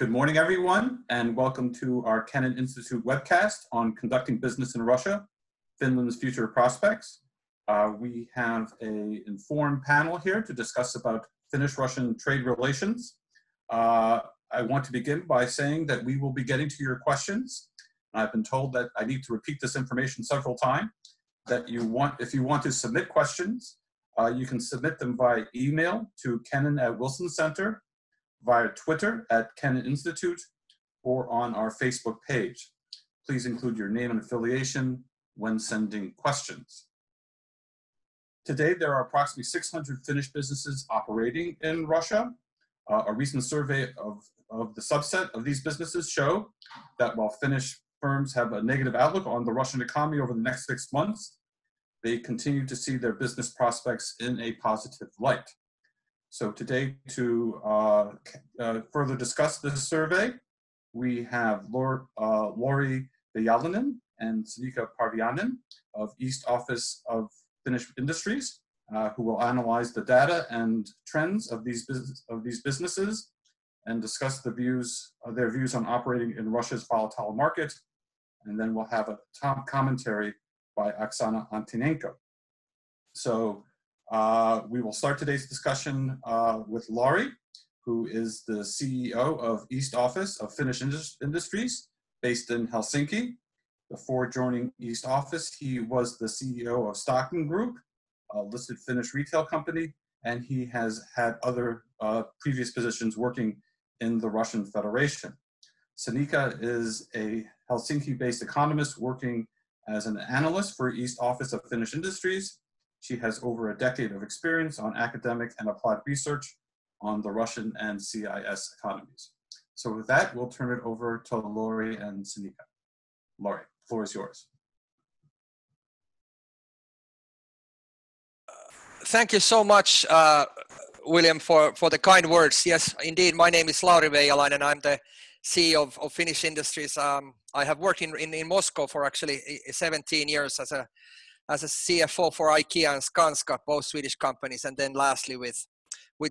Good morning, everyone, and welcome to our Kennan Institute webcast on conducting business in Russia, Finland's future prospects. We have an informed panel here to discuss about Finnish-Russian trade relations. I want to begin by saying that we will be getting to your questions. I've been told that I need to repeat this information several times, that if you want to submit questions, you can submit them via email to Kennan@Wilson Center, via Twitter @Kennan Institute, or on our Facebook page. Please include your name and affiliation when sending questions. Today, there are approximately 600 Finnish businesses operating in Russia. A recent survey of the subset of these businesses show that while Finnish firms have a negative outlook on the Russian economy over the next 6 months, they continue to see their business prospects in a positive light. So today, to further discuss this survey, we have Lauri Vejalainen and Sinikka Parviainen of East Office of Finnish Industries, who will analyze the data and trends of these businesses and discuss their views on operating in Russia's volatile market. And then we'll have a top commentary by Oksana Antinenko. So we will start today's discussion with Lauri, who is the CEO of East Office of Finnish Industries, based in Helsinki. Before joining East Office, he was the CEO of Stockton Group, a listed Finnish retail company, and he has had other previous positions working in the Russian Federation. Sinikka is a Helsinki-based economist working as an analyst for East Office of Finnish Industries. She has over a decade of experience on academic and applied research on the Russian and CIS economies. So with that, we'll turn it over to Lauri and Sinikka. Lauri, the floor is yours. Thank you so much, William, for the kind words. Yes, indeed, my name is Lauri Vejalainen and I'm the CEO of Finnish Industries. I have worked in Moscow for actually 17 years as a CFO for IKEA and Skanska, both Swedish companies, and then lastly with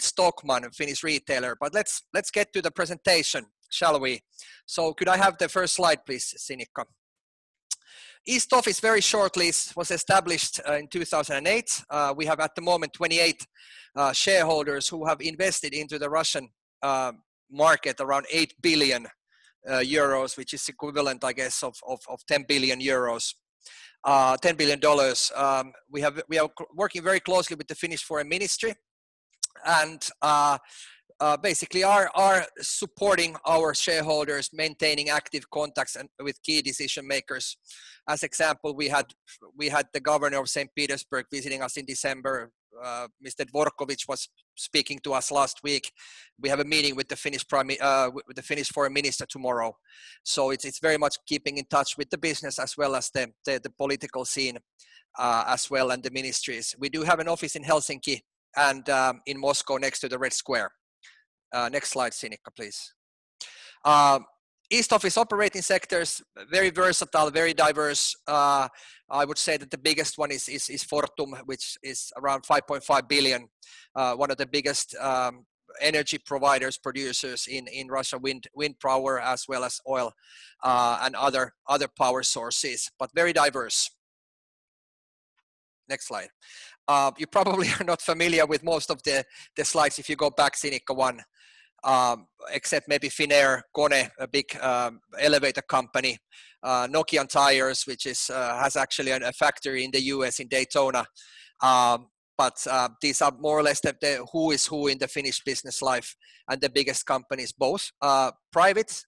Stockmann, a Finnish retailer. But let's get to the presentation, shall we? So could I have the first slide, please, Sinikka? East Office, very shortly, was established in 2008. We have at the moment 28 shareholders who have invested into the Russian market around 8 billion euros, which is equivalent, I guess, of 10 billion euros. $10 billion. We are working very closely with the Finnish Foreign Ministry, and basically are supporting our shareholders, maintaining active contacts with key decision makers. As example, we had the governor of St. Petersburg visiting us in December. Mr. Dvorkovich was speaking to us last week. We have a meeting with the Finnish Foreign Minister tomorrow. So it's very much keeping in touch with the business as well as the political scene as well, and the ministries. We do have an office in Helsinki and in Moscow next to the Red Square. Next slide, Sinikka, please. East Office operating sectors, very versatile, very diverse. I would say that the biggest one is Fortum, which is around 5.5 billion, one of the biggest energy providers, producers in Russia, wind power as well as oil and other power sources, but very diverse. Next slide. You probably are not familiar with most of the slides if you go back, Sinikka, one. Except maybe Finnair, Kone, a big elevator company, Nokian Tires, which has actually a factory in the US in Daytona. But these are more or less the who is who in the Finnish business life, and the biggest companies, both private,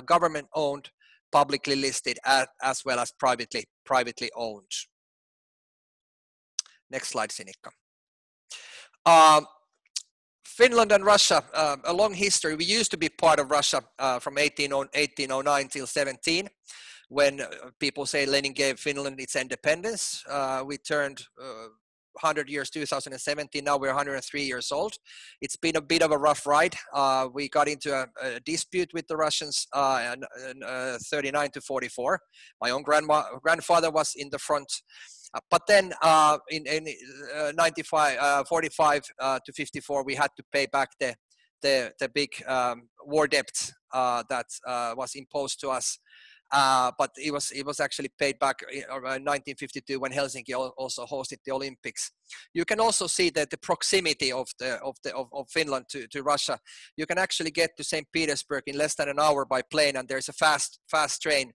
government-owned, publicly listed, as well as privately owned. Next slide, Sinikka. Finland and Russia, a long history. We used to be part of Russia from 1809 till 17, when people say Lenin gave Finland its independence. We turned 100 years 2017, now we're 103 years old. It's been a bit of a rough ride. We got into a dispute with the Russians in 39 to 44. My own grandfather was in the front. But then in 45 to 54, we had to pay back the the big war debt that was imposed to us. But it was actually paid back around 1952 when Helsinki also hosted the Olympics. You can also see that the proximity of Finland to Russia. You can actually get to St. Petersburg in less than an hour by plane, and there's a fast train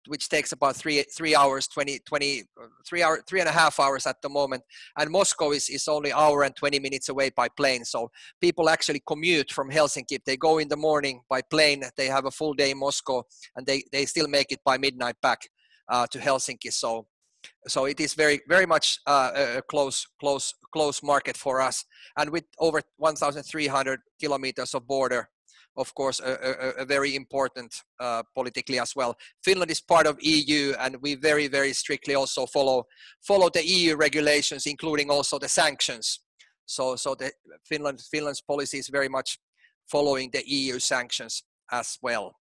which takes about 3 hours, 3.5 hours at the moment. And Moscow is only an hour and 20 minutes away by plane. So people actually commute from Helsinki. If they go in the morning by plane, they have a full day in Moscow, and they still make it by midnight back to Helsinki. So it is very much a close market for us. And with over 1,300 kilometers of border, of course, a very important politically as well. Finland is part of EU, and we very strictly also follow the EU regulations, including also the sanctions. So the Finland's policy is very much following the EU sanctions as well.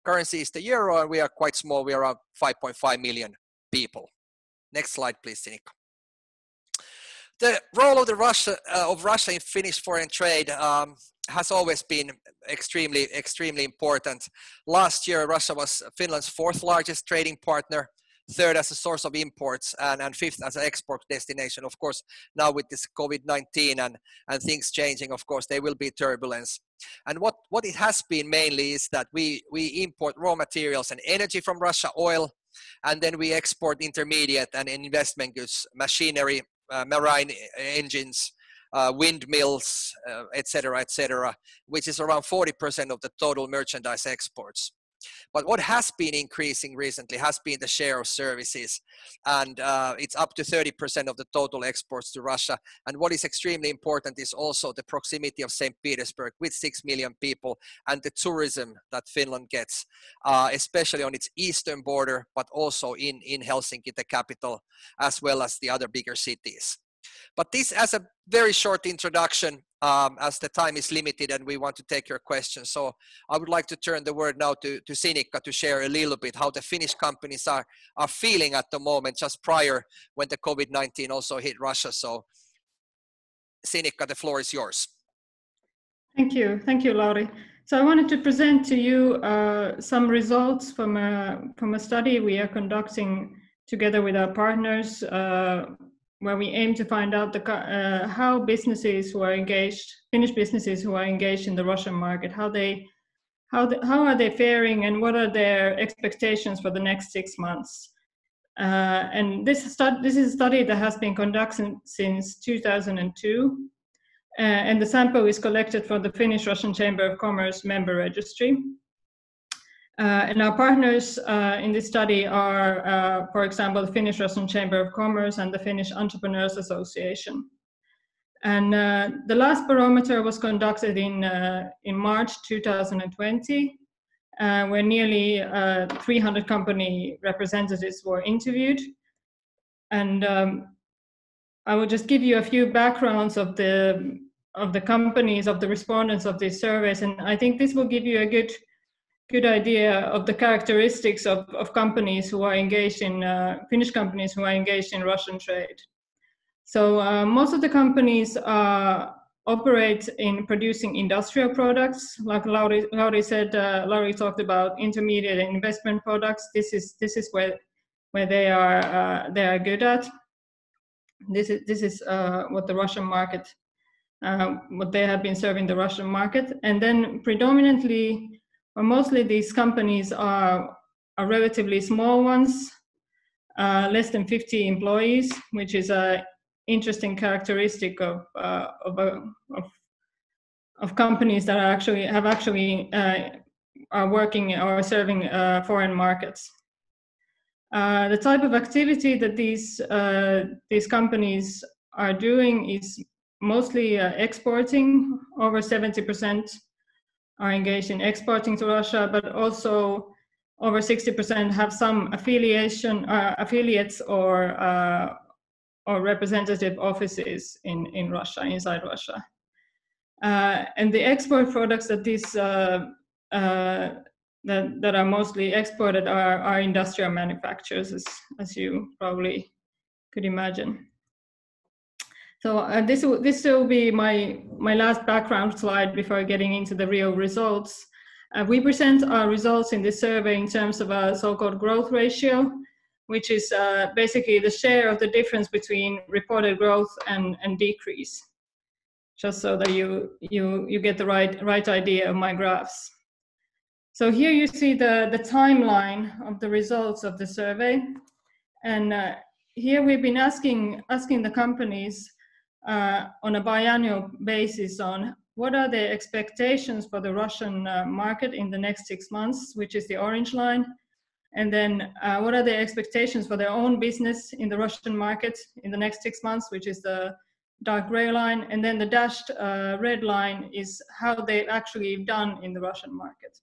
Currency is the euro, and we are quite small. We are around 5.5 million people. Next slide, please, Sinikka. The role of Russia in Finnish foreign trade has always been extremely important. Last year, Russia was Finland's 4th largest trading partner, 3rd as a source of imports, and 5th as an export destination. Of course, now with this COVID-19 and things changing, of course, there will be turbulence. And what it has been mainly is that we import raw materials and energy from Russia, oil, and then we export intermediate and investment goods, machinery, marine engines, windmills, etc., which is around 40% of the total merchandise exports. But what has been increasing recently has been the share of services, and it's up to 30% of the total exports to Russia. And what is extremely important is also the proximity of St. Petersburg with 6 million people, and the tourism that Finland gets, especially on its eastern border, but also in Helsinki, the capital, as well as the other bigger cities. But this as a very short introduction, as the time is limited and we want to take your questions. So I would like to turn the word now to Sinikka to share a little bit how the Finnish companies are feeling at the moment, just prior when the COVID-19 also hit Russia. So Sinikka, the floor is yours. Thank you, Lauri. So I wanted to present to you some results from a study we are conducting together with our partners, where we aim to find out how businesses who are engaged, Finnish businesses who are engaged in the Russian market, how are they faring, and what are their expectations for the next 6 months. And this is a study that has been conducted since 2002, and the sample is collected from the Finnish-Russian Chamber of Commerce member registry. And our partners in this study are, for example, the Finnish-Russian Chamber of Commerce and the Finnish Entrepreneurs Association. And the last barometer was conducted in March 2020, where nearly 300 company representatives were interviewed. And I will just give you a few backgrounds of the companies, of the respondents of these surveys, and I think this will give you a good idea of the characteristics of companies who are engaged in Finnish companies who are engaged in Russian trade. So most of the companies operate in producing industrial products, like Lauri said. Lauri talked about intermediate and investment products. This is where they are good at. This is what the Russian market, what they have been serving the Russian market, and then predominantly. Or mostly these companies are relatively small ones, less than 50 employees, which is an interesting characteristic of companies that are working or serving foreign markets. The type of activity that these companies are doing is mostly exporting. Over 70% are engaged in exporting to Russia, but also over 60% have some affiliates or representative offices in Russia, inside Russia. And the export products that that are mostly exported are industrial manufacturers, as you probably could imagine. So this will be my last background slide before getting into the real results. We present our results in this survey in terms of a so-called growth ratio, which is basically the share of the difference between reported growth and decrease, just so that you get the right idea of my graphs. So here you see the timeline of the results of the survey, and here we've been asking the companies on a biannual basis on what are their expectations for the Russian market in the next 6 months, which is the orange line, and then what are their expectations for their own business in the Russian market in the next 6 months, which is the dark gray line, and then the dashed red line is how they've actually done in the Russian market.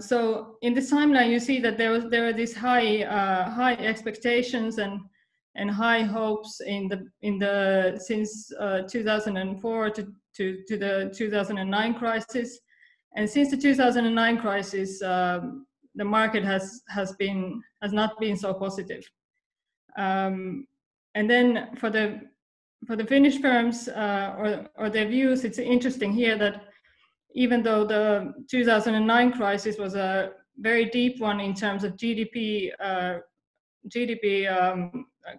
So in this timeline, you see that there are these high expectations and high hopes since 2004 to the 2009 crisis, and since the 2009 crisis, the market has not been so positive. And then for the Finnish firms or their views, it's interesting here that even though the 2009 crisis was a very deep one in terms of GDP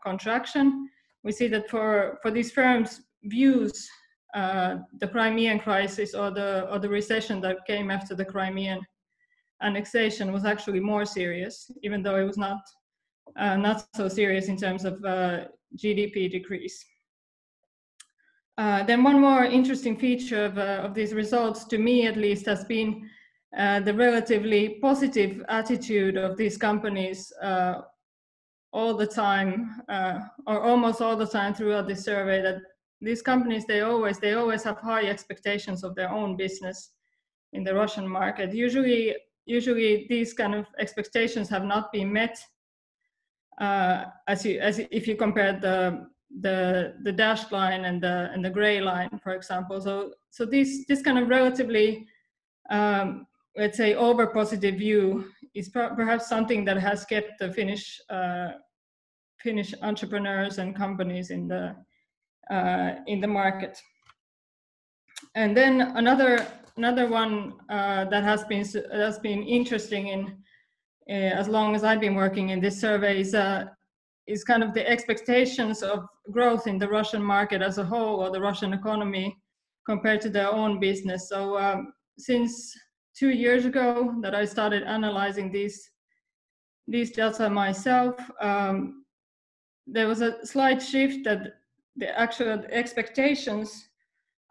contraction, we see that for these firms' views, the Crimean crisis or the recession that came after the Crimean annexation was actually more serious, even though it was not so serious in terms of GDP decrease. Then one more interesting feature of these results, to me at least, has been the relatively positive attitude of these companies all the time, or almost all the time throughout this survey, that these companies, they always have high expectations of their own business in the Russian market. Usually these kind of expectations have not been met, as if you compare the dashed line and the gray line, for example. So this kind of relatively, let's say, over positive view is perhaps something that has kept the Finnish entrepreneurs and companies in the market. And then another one that has been interesting as long as I've been working in this survey is kind of the expectations of growth in the Russian market as a whole, or the Russian economy, compared to their own business. So since 2 years ago that I started analyzing these data myself, there was a slight shift that the actual expectations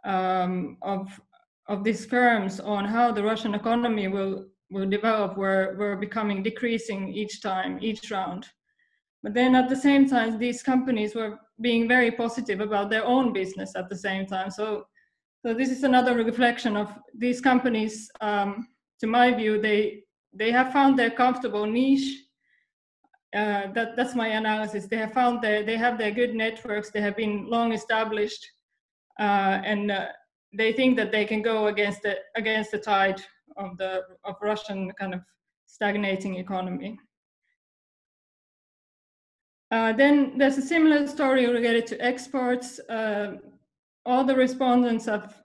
of these firms on how the Russian economy will develop were becoming decreasing each round. But then at the same time, these companies were being very positive about their own business at the same time. So this is another reflection of these companies. To my view, they have found their comfortable niche. That's my analysis. They have found they have their good networks. They have been long established, and they think that they can go against the tide of Russian kind of stagnating economy. Then there's a similar story related to exports. All the respondents have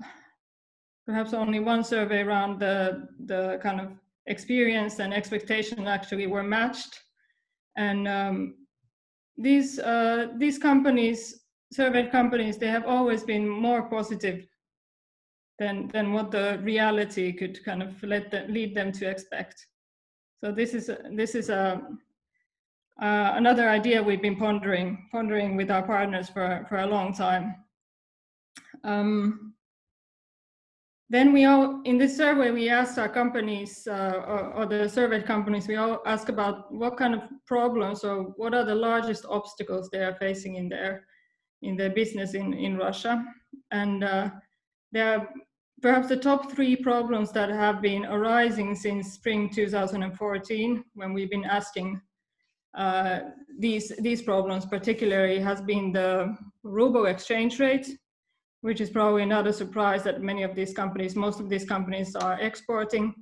perhaps only one survey round the kind of experience and expectation actually were matched. And these companies, surveyed companies, they have always been more positive than what the reality could kind of lead them to expect. So this is another idea we've been pondering with our partners for a long time. Then in this survey, we asked our companies, or the surveyed companies, we all ask about what kind of problems or what are the largest obstacles they are facing in their business in Russia. And there are perhaps the top 3 problems that have been arising since spring 2014, when we've been asking these problems particularly, has been the ruble exchange rate, which is probably not a surprise that most of these companies are exporting.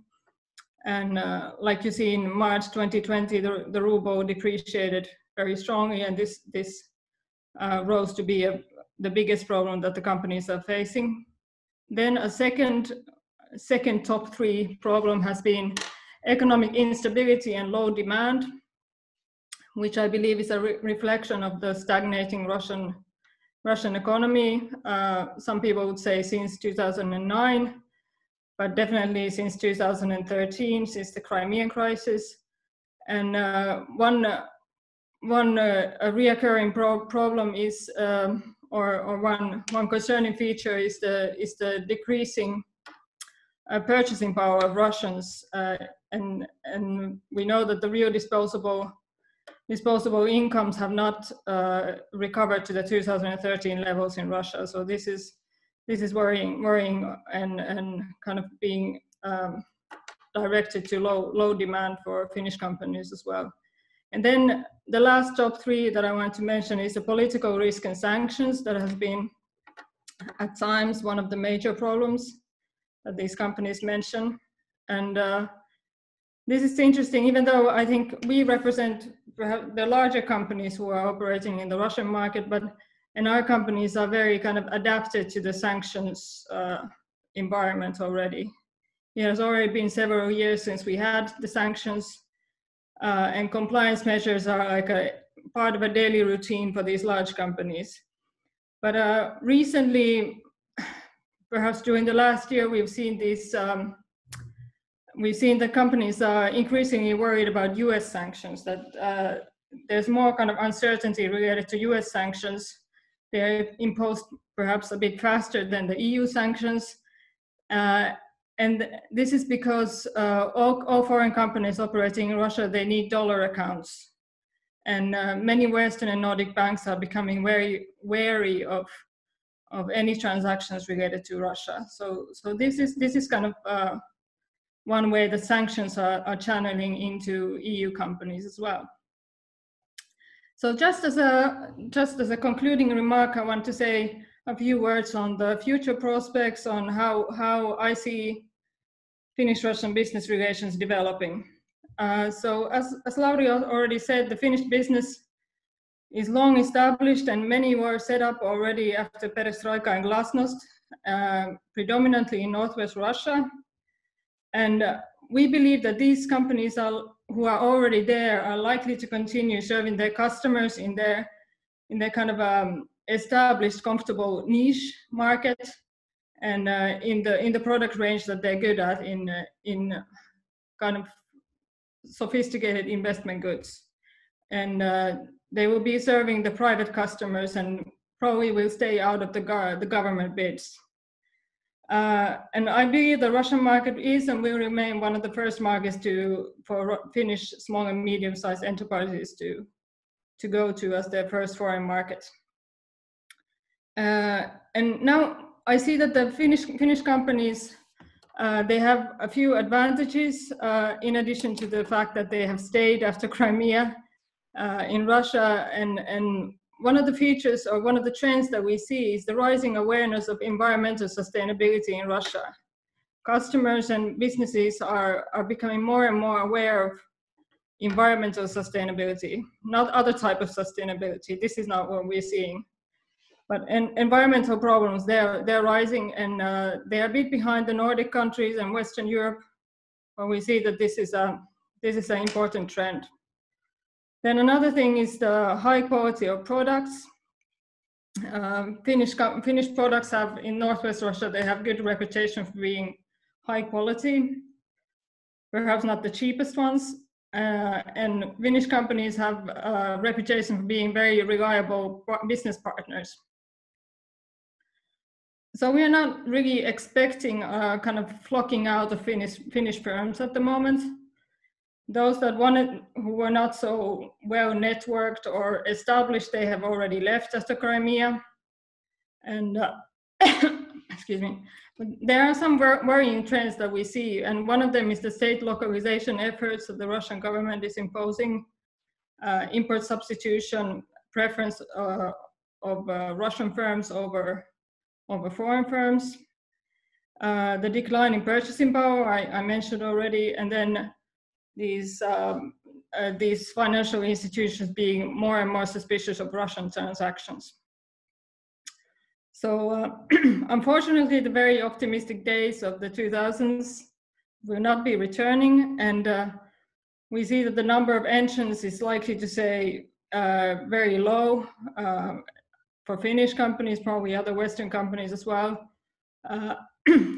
And like you see in March 2020, the ruble depreciated very strongly, and this rose to be the biggest problem that the companies are facing. Then a second top three problem has been economic instability and low demand, which I believe is a reflection of the stagnating Russian economy. Some people would say since 2009, but definitely since 2013, since the Crimean crisis. And one reoccurring problem is, or one concerning feature is the decreasing purchasing power of Russians, and we know that the real disposable incomes have not recovered to the 2013 levels in Russia. So this is worrying and kind of being directed to low demand for Finnish companies as well. And then the last top three that I want to mention is the political risk and sanctions that has been at times one of the major problems that these companies mention. And this is interesting, even though I think we represent the larger companies who are operating in the Russian market, and our companies are very kind of adapted to the sanctions environment already. It has already been several years since we had the sanctions, and compliance measures are like a part of a daily routine for these large companies. But recently, perhaps during the last year, we've seen these. We've seen the companies are increasingly worried about US sanctions, that there's more kind of uncertainty related to US sanctions. They're imposed perhaps a bit faster than the EU sanctions. And this is because all foreign companies operating in Russia, they need dollar accounts. And many Western and Nordic banks are becoming very wary of any transactions related to Russia. So this is kind of one way the sanctions are channeling into EU companies as well. So just as a concluding remark, I want to say a few words on the future prospects, on how I see Finnish-Russian business relations developing. So as Lauri already said, the Finnish business is long established, and many were set up already after perestroika and glasnost, predominantly in Northwest Russia. And we believe that these companies who are already there are likely to continue serving their customers in their kind of established, comfortable niche market, and in the product range that they're good at in kind of sophisticated investment goods. And they will be serving the private customers and probably will stay out of the government bids. And I believe the Russian market is and will remain one of the first markets for Finnish small and medium-sized enterprises to go to as their first foreign market. And now I see that the Finnish companies, they have a few advantages in addition to the fact that they have stayed after Crimea in Russia. And one of the features or one of the trends that we see is the rising awareness of environmental sustainability in Russia. Customers and businesses are becoming more and more aware of environmental sustainability, not other type of sustainability. This is not what we're seeing. But environmental problems, they're rising, and they're a bit behind the Nordic countries and Western Europe, but we see that this is an important trend. Then another thing is the high quality of products. Finnish products have, in Northwest Russia, they have good reputation for being high quality, perhaps not the cheapest ones. And Finnish companies have a reputation for being very reliable business partners. So we are not really expecting kind of flocking out of Finnish firms at the moment. Those that who were not so well networked or established, they have already left after Crimea. And excuse me, but there are some worrying trends that we see, and one of them is the state localization efforts that the Russian government is imposing, import substitution, preference of Russian firms over foreign firms, the decline in purchasing power I mentioned already, and then these these financial institutions being more and more suspicious of Russian transactions. So unfortunately, the very optimistic days of the 2000s will not be returning, and we see that the number of entrants is likely to stay very low for Finnish companies, probably other Western companies as well.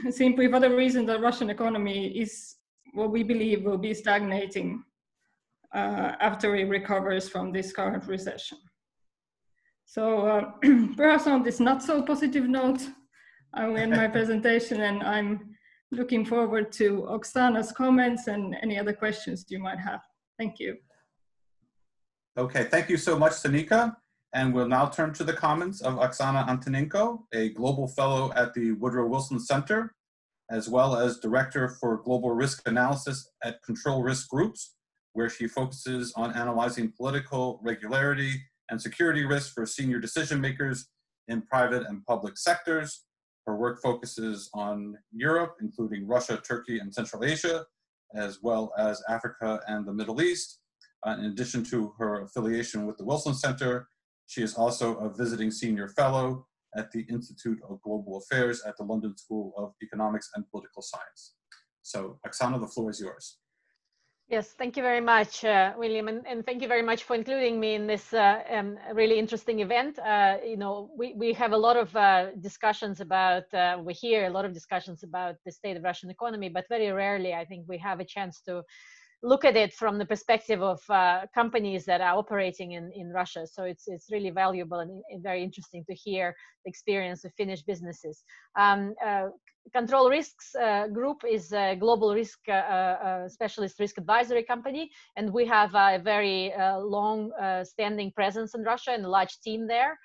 Simply for the reason that the Russian economy is what we believe will be stagnating after it recovers from this current recession. So perhaps on this not so positive note, I will end my presentation, and I'm looking forward to Oksana's comments and any other questions you might have. Thank you. Okay, thank you so much, Sanika. And we'll now turn to the comments of Oksana Antonenko, a global fellow at the Woodrow Wilson Center, as well as director for global risk analysis at Control Risk Groups, where she focuses on analyzing political regularity and security risks for senior decision makers in private and public sectors. Her work focuses on Europe, including Russia, Turkey, and Central Asia, as well as Africa and the Middle East. In addition to her affiliation with the Wilson Center, she is also a visiting senior fellow at the Institute of Global Affairs at the London School of Economics and Political Science. So, Oksana, the floor is yours. Yes, thank you very much, William, and thank you very much for including me in this really interesting event. You know, we have a lot of discussions about, we hear a lot of discussions about the state of Russian economy, but very rarely, I think, we have a chance to look at it from the perspective of companies that are operating in Russia. So it's really valuable and very interesting to hear the experience of Finnish businesses. Control Risks Group is a global risk specialist risk advisory company, and we have a very long standing presence in Russia and a large team there.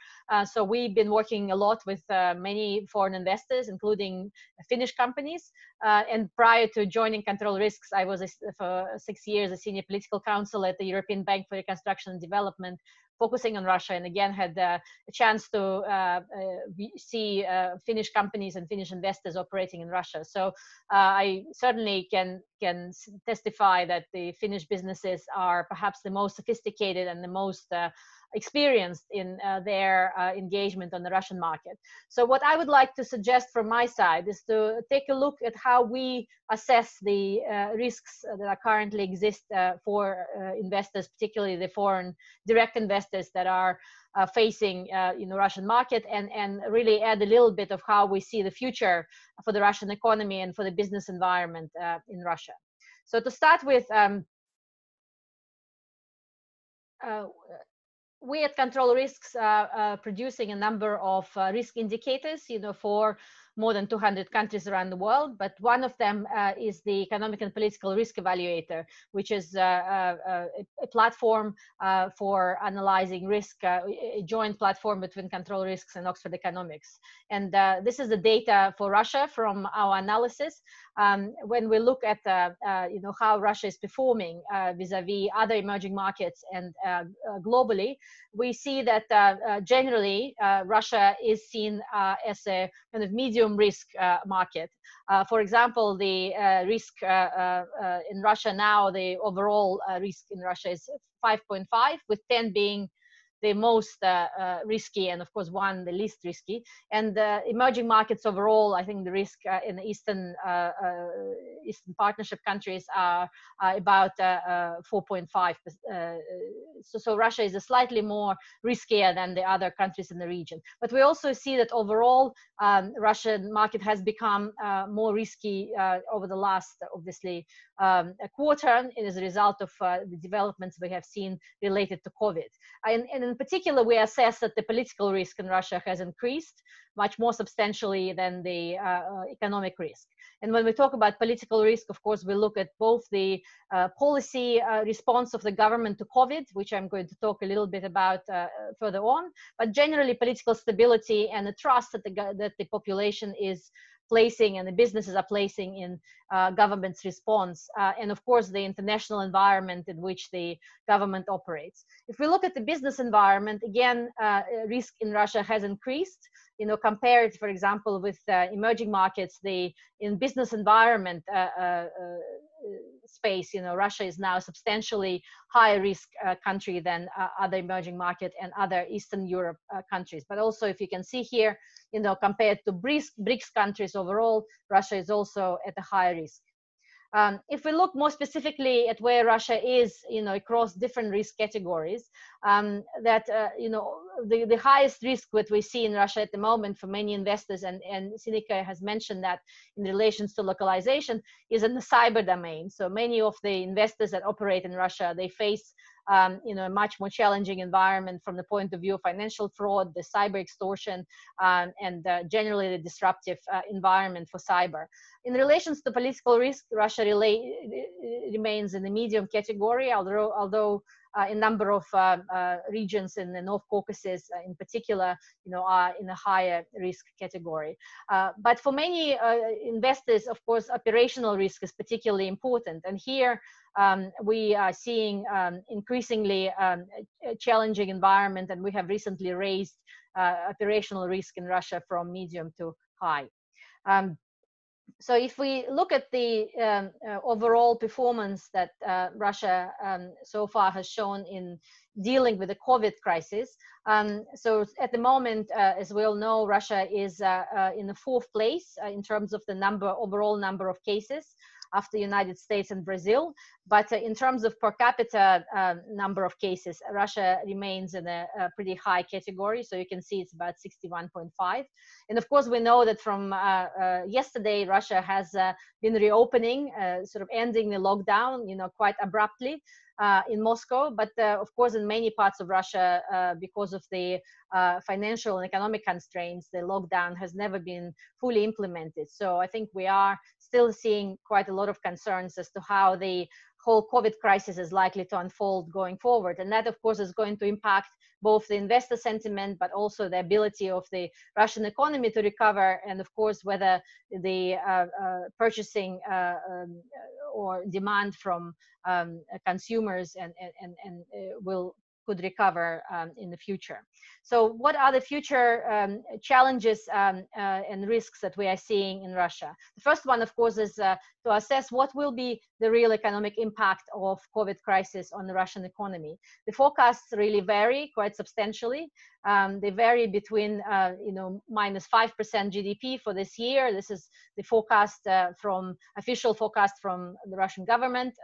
So we've been working a lot with many foreign investors, including Finnish companies. And prior to joining Control Risks, I was for 6 years a senior political counsel at the European Bank for Reconstruction and Development, focusing on Russia, and again had a chance to see Finnish companies and Finnish investors operating in Russia. So I certainly can testify that the Finnish businesses are perhaps the most sophisticated and the most experienced in their engagement on the Russian market. So what I would like to suggest from my side is to take a look at how we assess the risks that currently exist for investors, particularly the foreign direct investors that are facing Russian market, and really add a little bit of how we see the future for the Russian economy and for the business environment in Russia. So to start with, we at Control Risks are producing a number of risk indicators, for more than 200 countries around the world, but one of them is the Economic and Political Risk Evaluator, which is a platform for analyzing risk, a joint platform between Control Risks and Oxford Economics. And this is the data for Russia from our analysis. When we look at how Russia is performing vis-a-vis other emerging markets and globally, we see that generally Russia is seen as a kind of medium risk market. For example, the risk in Russia now, the overall risk in Russia is 5.5, with 10 being the most risky, and of course 1 the least risky. And emerging markets overall, I think the risk in the Eastern Partnership countries are about 4.5. So Russia is a slightly more riskier than the other countries in the region. But we also see that overall Russian market has become more risky over the last, obviously, a quarter as a result of the developments we have seen related to COVID. And in particular, we assess that the political risk in Russia has increased much more substantially than the economic risk. And when we talk about political risk, of course, we look at both the policy response of the government to COVID, which I'm going to talk a little bit about further on, but generally political stability and the trust that the population is placing and the businesses are placing in government's response, and of course the international environment in which the government operates. If we look at the business environment, again, risk in Russia has increased. Compared, for example, with emerging markets, in business environment, space, Russia is now a substantially higher risk country than other emerging market and other Eastern Europe countries. But also, if you can see here, compared to BRICS countries overall, Russia is also at a higher risk. If we look more specifically at where Russia is, across different risk categories, the highest risk that we see in Russia at the moment for many investors, and Sinika has mentioned that in relations to localization, is in the cyber domain. So many of the investors that operate in Russia, they face a much more challenging environment from the point of view of financial fraud, the cyber extortion, and generally the disruptive environment for cyber. In relations to political risk, Russia remains in the medium category, although a number of regions in the North Caucasus in particular, are in a higher risk category. But for many investors, of course, operational risk is particularly important. And here we are seeing increasingly a challenging environment, and we have recently raised operational risk in Russia from medium to high. So if we look at the overall performance that Russia so far has shown in dealing with the COVID crisis, so at the moment, as we all know, Russia is in the 4th place in terms of the overall number of cases, after the United States and Brazil. But in terms of per capita number of cases, Russia remains in a pretty high category. So you can see it's about 61.5. And of course, we know that from yesterday, Russia has been reopening, sort of ending the lockdown, quite abruptly in Moscow. But of course, in many parts of Russia, because of the financial and economic constraints, the lockdown has never been fully implemented. So I think we are still seeing quite a lot of concerns as to how the whole COVID crisis is likely to unfold going forward. And that, of course, is going to impact both the investor sentiment, but also the ability of the Russian economy to recover. And of course, whether the purchasing or demand from consumers could recover in the future. So what are the future challenges and risks that we are seeing in Russia? The first one, of course, is to assess what will be the real economic impact of COVID crisis on the Russian economy. The forecasts really vary quite substantially. They vary between, minus 5% GDP for this year. This is the forecast official forecast from the Russian government.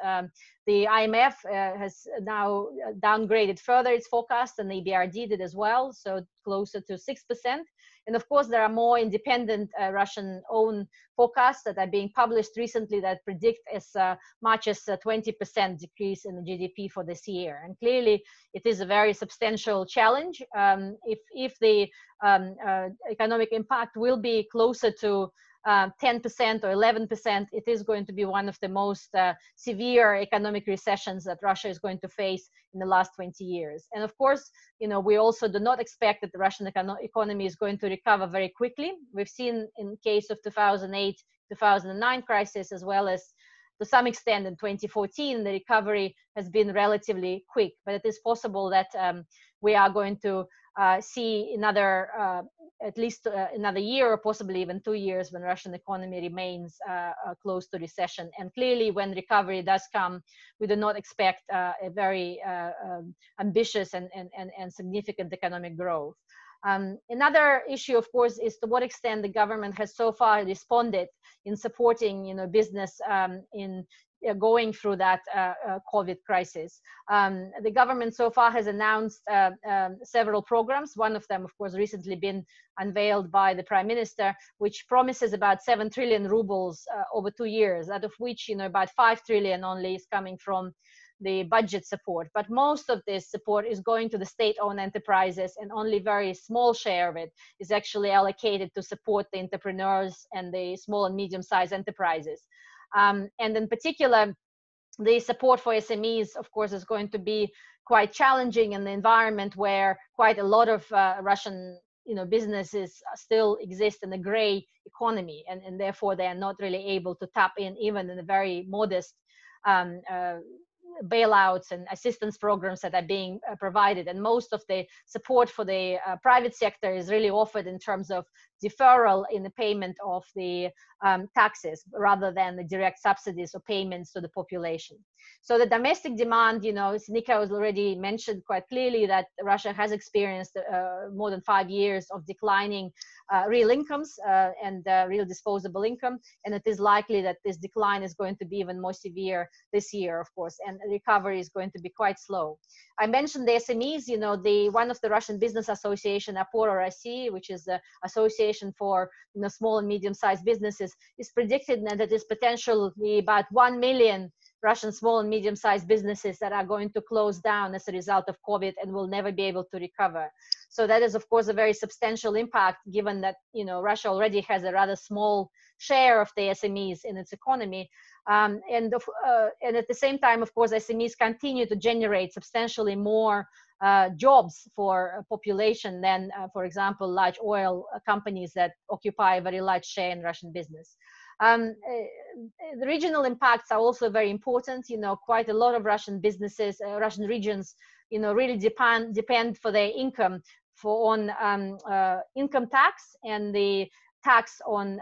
The IMF has now downgraded further its forecast, and the EBRD did as well, so closer to 6%. And of course, there are more independent Russian-owned forecasts that are being published recently that predict as much as a 20% decrease in the GDP for this year. And clearly, it is a very substantial challenge. If the economic impact will be closer to 10% or 11%, it is going to be one of the most severe economic recessions that Russia is going to face in the last 20 years. And of course, we also do not expect that the Russian economy is going to recover very quickly. We've seen in case of 2008, 2009 crisis, as well as to some extent in 2014, the recovery has been relatively quick, but it is possible that we are going to see at least another year or possibly even 2 years when Russian economy remains close to recession. And clearly when recovery does come, we do not expect a very ambitious and significant economic growth. Another issue, of course, is to what extent the government has so far responded in supporting, business in going through that COVID crisis. The government so far has announced several programs. One of them, of course, recently been unveiled by the Prime Minister, which promises about 7 trillion rubles over 2 years, out of which, about 5 trillion only is coming from the budget support. But most of this support is going to the state-owned enterprises, and only very small share of it is actually allocated to support the entrepreneurs and the small and medium-sized enterprises. And in particular, the support for SMEs, of course, is going to be quite challenging in the environment where quite a lot of Russian businesses still exist in a gray economy, and therefore they are not really able to tap in even in a very modest bailouts and assistance programs that are being provided. And most of the support for the private sector is really offered in terms of deferral in the payment of the taxes rather than the direct subsidies or payments to the population. So the domestic demand, you know, Sinika has already mentioned quite clearly that Russia has experienced more than 5 years of declining real incomes and real disposable income, and it is likely that this decline is going to be even more severe this year, of course, and the recovery is going to be quite slow. I mentioned the SMEs, you know, one of the Russian Business Association, Opora России, which is the association for, you know, small and medium-sized businesses, is predicted that it is potentially about 1 million Russian small and medium-sized businesses that are going to close down as a result of COVID and will never be able to recover. So that is, of course, a very substantial impact, given that, you know, Russia already has a rather small share of the SMEs in its economy. And at the same time, of course, SMEs continue to generate substantially more jobs for a population than, for example, large oil companies that occupy a very large share in Russian business. The regional impacts are also very important. You know, quite a lot of Russian businesses, Russian regions, you know, really depend for their income on income tax and the tax on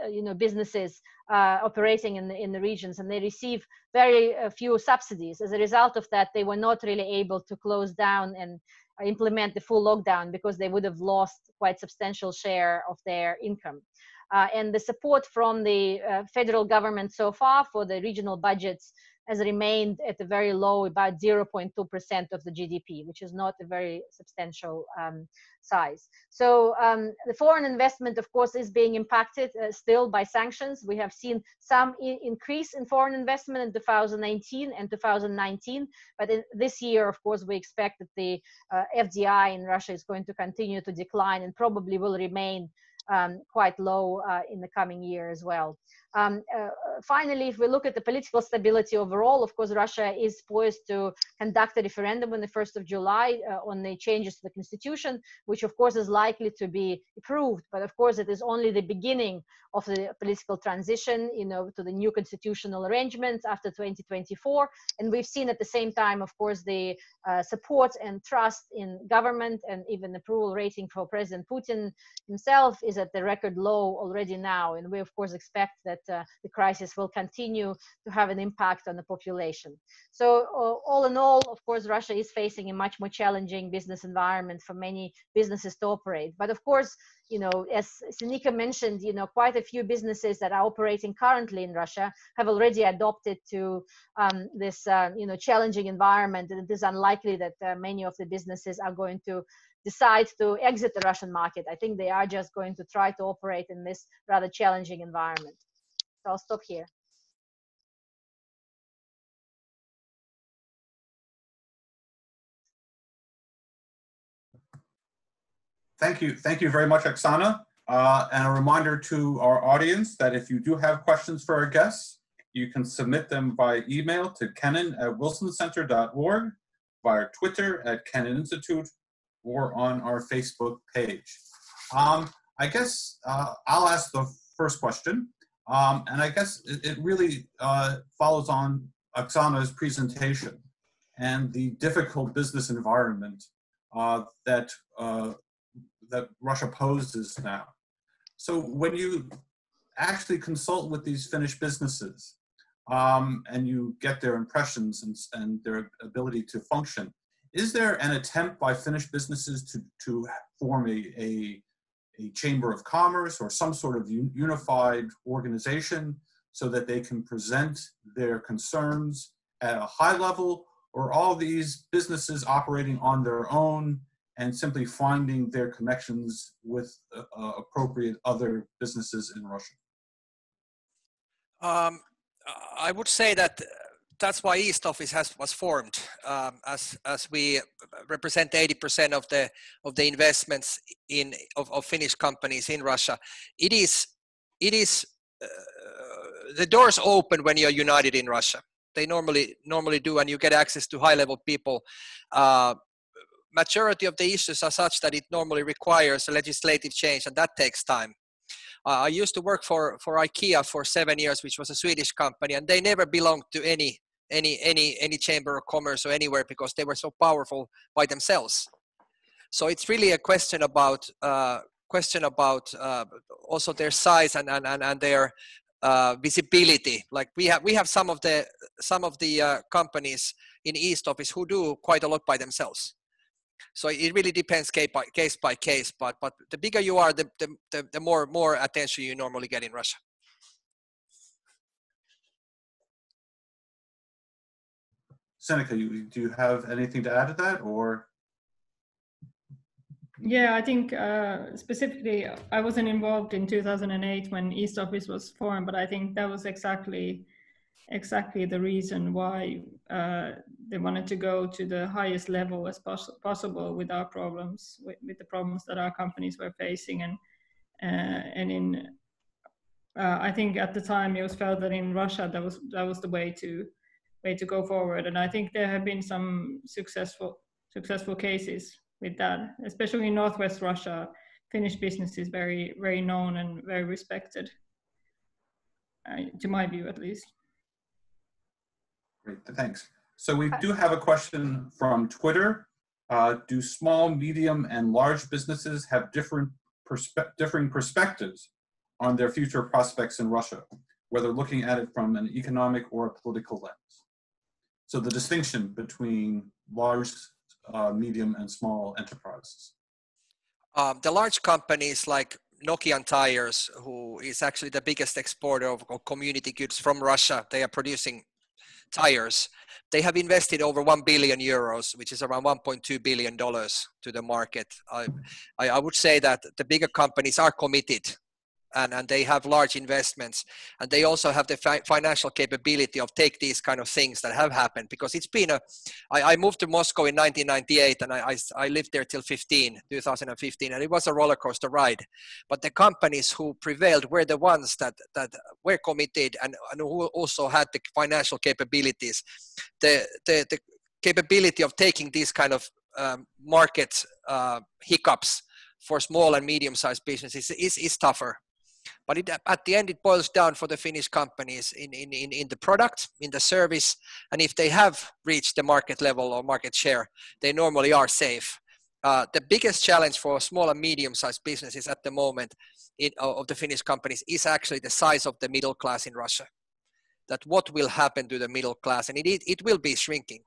you know, businesses operating in the regions, and they receive very few subsidies. As a result of that, they were not really able to close down and implement the full lockdown because they would have lost quite substantial share of their income. And the support from the federal government so far for the regional budgets has remained at a very low, about 0.2% of the GDP, which is not a very substantial size. So the foreign investment, of course, is being impacted still by sanctions. We have seen some increase in foreign investment in 2018 and 2019, but this year, of course, we expect that the FDI in Russia is going to continue to decline and probably will remain quite low in the coming year as well. Finally, if we look at the political stability overall, of course, Russia is poised to conduct a referendum on the 1st of July on the changes to the constitution, which of course is likely to be approved. But of course, it is only the beginning of the political transition, you know, to the new constitutional arrangements after 2024. And we've seen at the same time, of course, the support and trust in government and even approval rating for President Putin himself is at the record low already now. And we, of course, expect that the crisis will continue to have an impact on the population. So all in all, of course, Russia is facing a much more challenging business environment for many businesses to operate. But of course, you know, as Sinika mentioned, you know, quite a few businesses that are operating currently in Russia have already adopted to this, you know, challenging environment. And it is unlikely that many of the businesses are going to decide to exit the Russian market. I think they are just going to try to operate in this rather challenging environment. So I'll stop here. Thank you very much, Oksana. And a reminder to our audience that if you do have questions for our guests, you can submit them by email to kennan@wilsoncenter.org, via Twitter @KennanInstitute, or on our Facebook page. I guess I'll ask the first question. And I guess it really follows on Oksana's presentation and the difficult business environment that Russia poses now. So when you actually consult with these Finnish businesses and you get their impressions and their ability to function, is there an attempt by Finnish businesses to form a chamber of commerce or some sort of unified organization so that they can present their concerns at a high level, or all these businesses operating on their own and simply finding their connections with appropriate other businesses in Russia? I would say that that's why East Office was formed, as we represent 80% of the investments of Finnish companies in Russia. It is the doors open when you're united in Russia. They normally do, and you get access to high-level people. Majority of the issues are such that it normally requires a legislative change, and that takes time. I used to work for IKEA for 7 years, which was a Swedish company, and they never belonged to any chamber of commerce or anywhere because they were so powerful by themselves. So it's really a question about question about also their size and their visibility. Like we have some of the companies in East Office who do quite a lot by themselves. So it really depends case by case. But the bigger you are, the more attention you normally get in Russia. Seneca, do you have anything to add to that, or? Yeah, I think specifically, I wasn't involved in 2008 when East Office was formed, but I think that was exactly the reason why they wanted to go to the highest level as possible with our problems, with the problems that our companies were facing, and I think at the time it was felt that in Russia that was the way to go forward, and I think there have been some successful cases with that, especially in Northwest Russia. Finnish business is very, very known and very respected, to my view at least. Great, thanks. So we do have a question from Twitter. Do small, medium, and large businesses have differing perspectives on their future prospects in Russia, whether looking at it from an economic or a political lens? So the distinction between large, medium, and small enterprises. The large companies like Nokian Tires, who is actually the biggest exporter of community goods from Russia, they are producing tires. They have invested over 1 billion euros, which is around $1.2 billion to the market. I would say that the bigger companies are committed and they have large investments, and they also have the financial capability of take these kind of things that have happened, because it's been I moved to Moscow in 1998 and I lived there till 2015, and it was a roller coaster ride. But the companies who prevailed were the ones that were committed and who also had the financial capabilities. The capability of taking these kind of market hiccups for small and medium-sized businesses is tougher. But at the end, it boils down for the Finnish companies in the product, in the service, and if they have reached the market level or market share, they normally are safe. The biggest challenge for small and medium-sized businesses at the moment of the Finnish companies is actually the size of the middle class in Russia. That what will happen to the middle class, and it will be shrinking.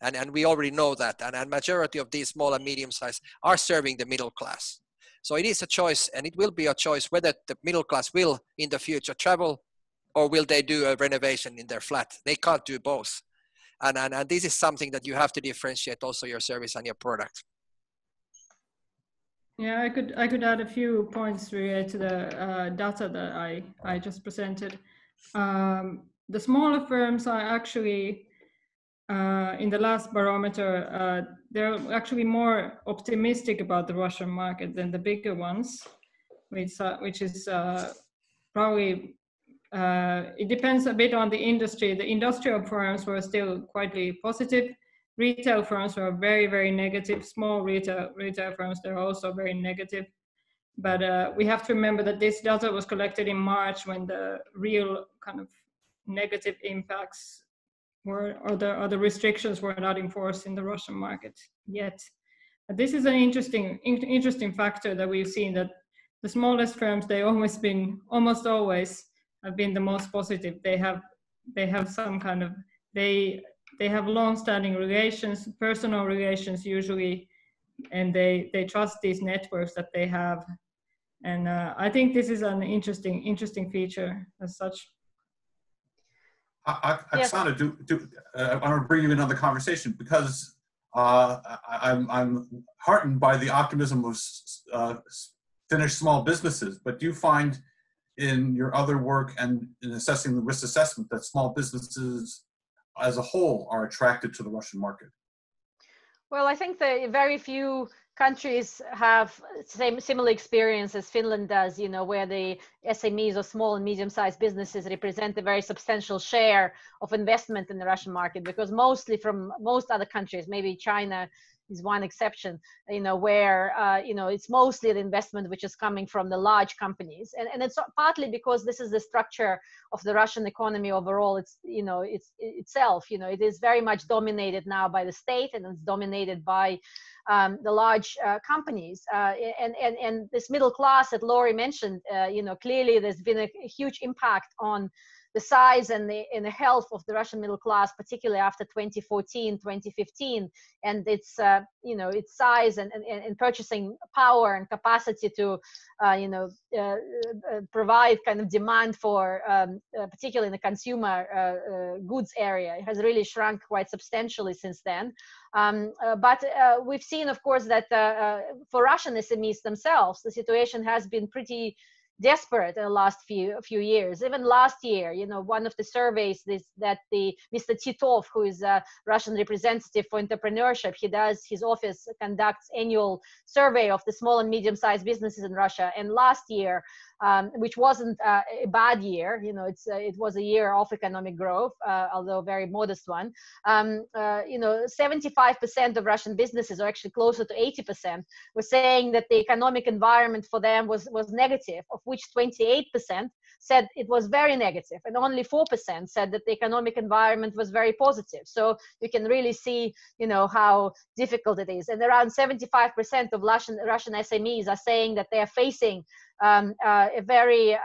And we already know that, and majority of these small and medium-sized are serving the middle class. So it is a choice, and it will be a choice whether the middle class will in the future travel, or will they do a renovation in their flat. They can't do both. And this is something that you have to differentiate also your service and your product. Yeah, I could add a few points related to the data that I just presented. The smaller firms are actually, in the last barometer, they're actually more optimistic about the Russian market than the bigger ones, which is probably, it depends a bit on the industry. The industrial firms were still quite positive. Retail firms were very, very negative. Small retail firms, they're also very negative. But we have to remember that this data was collected in March, when the real kind of negative impacts or the restrictions were not enforced in the Russian market yet. But this is an interesting factor that we've seen, that the smallest firms, almost always have been the most positive. They have some kind of, they have long-standing relations, personal relations usually, and they trust these networks that they have. And I think this is an interesting feature as such. Oksana, I want to bring you in on the conversation, because I'm heartened by the optimism of Finnish small businesses. But do you find in your other work and in assessing the risk assessment that small businesses as a whole are attracted to the Russian market? Well, I think that very few countries have similar experience as Finland does, where the SMEs or small and medium-sized businesses represent a very substantial share of investment in the Russian market, because mostly from most other countries, maybe China, is one exception, where, it's mostly the investment which is coming from the large companies. And it's partly because this is the structure of the Russian economy overall. It's, itself, it is very much dominated now by the state, and it's dominated by the large companies. And this middle class that Laurie mentioned, clearly there's been a huge impact on the size and the health of the Russian middle class, particularly after 2014, 2015, and its size and purchasing power and capacity to provide kind of demand for particularly in the consumer goods area. It has really shrunk quite substantially since then. But we've seen, of course, that for Russian SMEs themselves, the situation has been pretty desperate in the last few years. Even last year, one of the surveys that Mr. Titov, who is a Russian representative for entrepreneurship, his office conducts annual survey of the small and medium-sized businesses in Russia. And last year, which wasn't a bad year, it was a year of economic growth, although a very modest one. 75% of Russian businesses, or actually closer to 80%, were saying that the economic environment for them was negative, of which 28% said it was very negative, and only 4% said that the economic environment was very positive. So you can really see, how difficult it is. And around 75% of Russian SMEs are saying that they are facing a very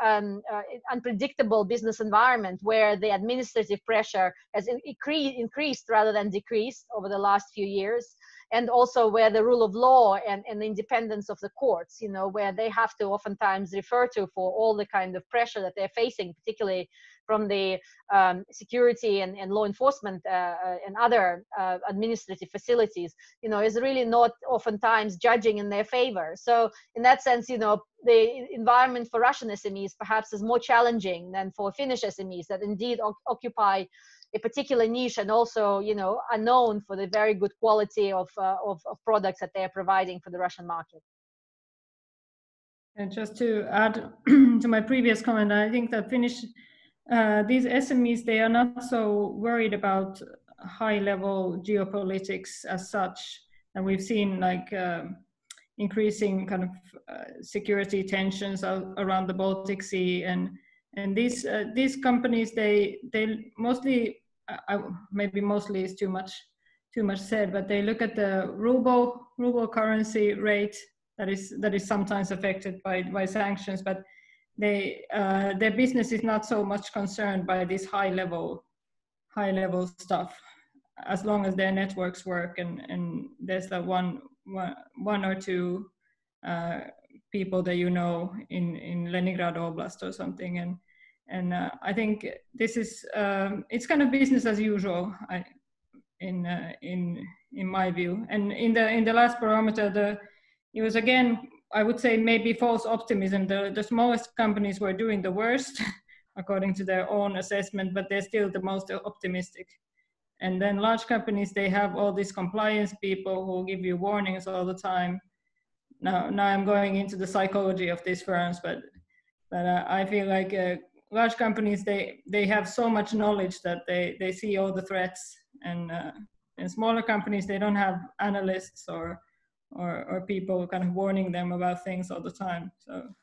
unpredictable business environment, where the administrative pressure has increased rather than decreased over the last few years, and also where the rule of law and the independence of the courts, where they have to oftentimes refer to for all the kind of pressure that they're facing, particularly from the security and law enforcement and other administrative facilities, is really not oftentimes judging in their favor. So in that sense, the environment for Russian SMEs perhaps is more challenging than for Finnish SMEs that indeed occupy a particular niche, and also, are known for the very good quality of products that they are providing for the Russian market. And just to add to my previous comment, I think that these SMEs, they are not so worried about high-level geopolitics as such, and we've seen like increasing kind of security tensions around the Baltic Sea, and these companies, they mostly, maybe mostly is too much said, but they look at the ruble currency rate that is sometimes affected by sanctions, but their business is not so much concerned by this high level stuff, as long as their networks work, and there's that one or two people that in Leningrad Oblast or something, and I think this is it's kind of business as usual, in my view. And in the last barometer, it was again, I would say, maybe false optimism. The smallest companies were doing the worst according to their own assessment, but they're still the most optimistic. And then large companies, they have all these compliance people who give you warnings all the time. Now I'm going into the psychology of these firms, but I feel like large companies, they have so much knowledge that they see all the threats, and smaller companies, they don't have analysts or people kind of warning them about things all the time. So,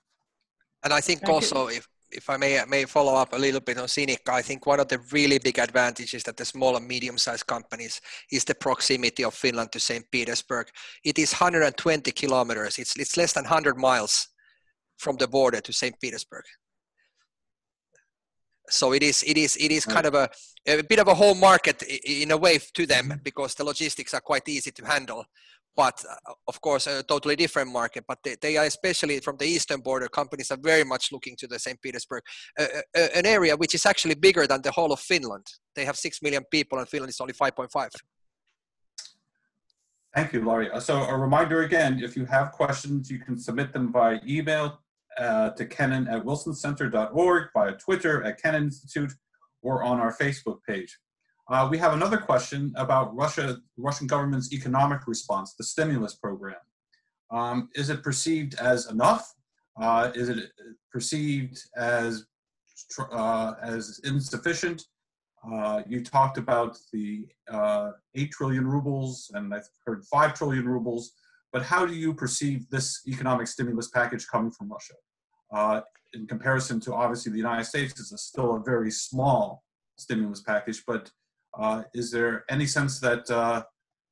and I think also, if I may follow up a little bit on Sinikka, I think one of the really big advantages that the small and medium-sized companies is the proximity of Finland to St. Petersburg. It is 120 kilometers. It's less than 100 miles from the border to St. Petersburg. So it is kind of a bit of a home market in a way to them, because the logistics are quite easy to handle. But of course, a totally different market. But they are, especially from the eastern border, companies are very much looking to the St. Petersburg, an area which is actually bigger than the whole of Finland. They have 6 million people, and Finland is only 5.5. Thank you, Laurie. So a reminder again, if you have questions, you can submit them by email to kennan@wilsoncenter.org, via Twitter @Kennan Institute, or on our Facebook page. We have another question about the Russian government's economic response, the stimulus program. Is it perceived as enough? Is it perceived as insufficient? You talked about the 8 trillion rubles, and I've heard 5 trillion rubles, but how do you perceive this economic stimulus package coming from Russia? In comparison to, obviously, the United States is still a very small stimulus package, but is there any sense that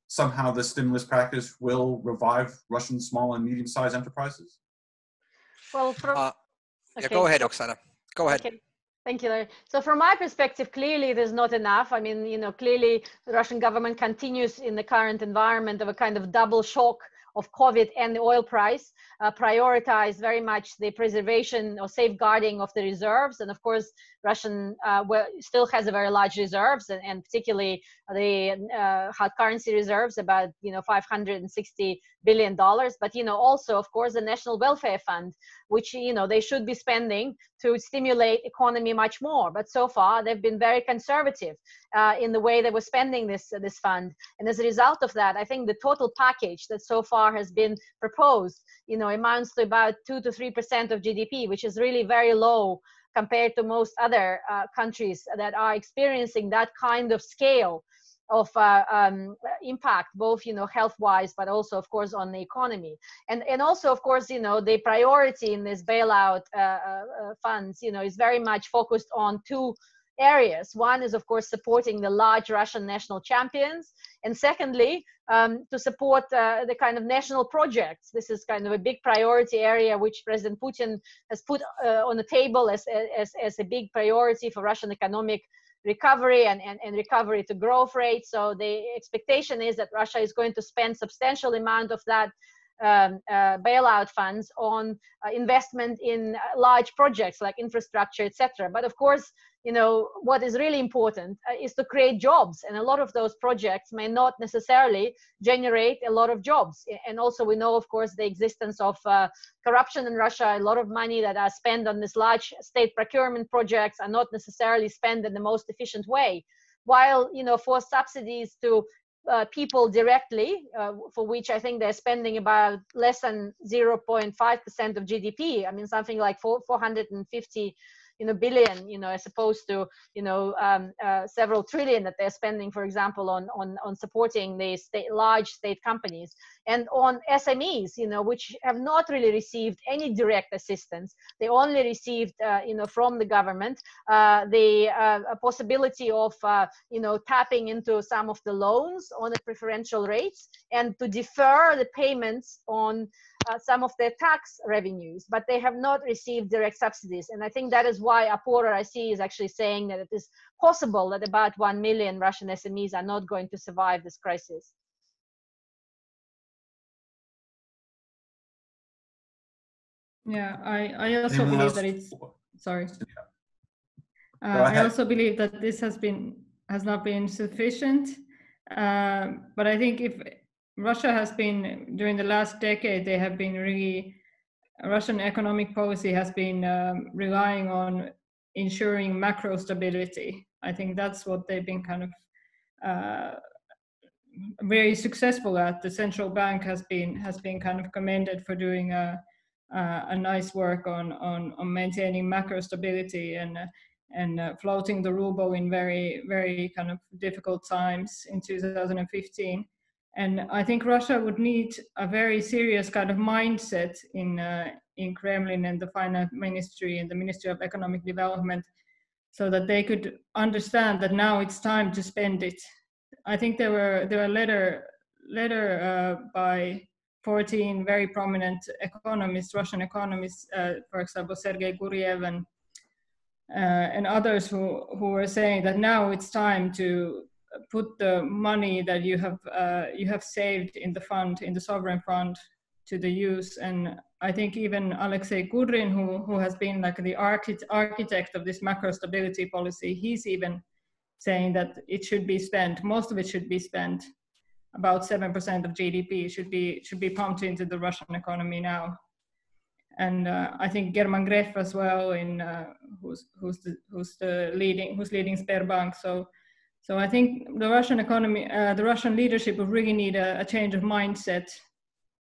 somehow the stimulus package will revive Russian small and medium-sized enterprises? Well, yeah, go ahead, Oksana. Go ahead. Okay. Thank you, Larry. So from my perspective, clearly there's not enough. I mean, you know, clearly the Russian government continues in the current environment of a kind of double shock of COVID and the oil price, prioritize very much the preservation or safeguarding of the reserves. And of course, Russian still has a very large reserves, and particularly the hard currency reserves, about, you know, $560 billion. But, you know, also, of course, the National Welfare Fund, which, you know, they should be spending to stimulate economy much more. But so far, they've been very conservative in the way they were spending this fund. And as a result of that, I think the total package that so far has been proposed, you know, amounts to about 2 to 3% of GDP, which is really very low compared to most other countries that are experiencing that kind of scale of impact, both, you know, health-wise, but also, of course, on the economy. And also, of course, you know, the priority in this bailout funds, you know, is very much focused on 2 areas. One is, of course, supporting the large Russian national champions. And secondly, to support the kind of national projects. This is kind of a big priority area which President Putin has put on the table as a big priority for Russian economic recovery and recovery to growth rate. So the expectation is that Russia is going to spend substantial amount of that bailout funds on investment in large projects like infrastructure, etc. But of course, you know, what is really important is to create jobs, and a lot of those projects may not necessarily generate a lot of jobs. And also, we know, of course, the existence of corruption in Russia. A lot of money that are spent on this large state procurement projects are not necessarily spent in the most efficient way. While, you know, for subsidies to people directly, for which I think they're spending about less than 0.5% of GDP. I mean, something like 450 billion, you know, as opposed to, you know, several trillion that they're spending, for example, on supporting the large state companies, and on SMEs, you know, which have not really received any direct assistance. They only received, you know, from the government, the possibility of, you know, tapping into some of the loans on the preferential rates and to defer the payments on some of their tax revenues, but they have not received direct subsidies. And I think that is why Apora I see is actually saying that it is possible that about 1 million Russian SMEs are not going to survive this crisis. Yeah, I also believe that it's, sorry. I also believe that this has not been sufficient. But I think if Russia has been, during the last decade, they have been really, Russian economic policy has been relying on ensuring macro stability. I think that's what they've been kind of very successful at. The central bank has been kind of commended for doing a nice work on maintaining macro stability and floating the ruble in very, very kind of difficult times in 2015. And I think Russia would need a very serious kind of mindset in Kremlin and the finance ministry and the Ministry of Economic Development, so that they could understand that now it's time to spend it. I think there were a letter by 14 very prominent economists, Russian economists, for example, Sergei Guriev and others who were saying that now it's time to put the money that you have saved in the fund, in the sovereign fund, to the use. And I think even Alexei Kudrin, who has been like the architect of this macro stability policy, he's even saying that it should be spent, most of it should be spent, about 7% of GDP should be pumped into the Russian economy now. And I think German Greff as well, who's leading Sberbank. So I think the Russian economy, the Russian leadership will really need a change of mindset.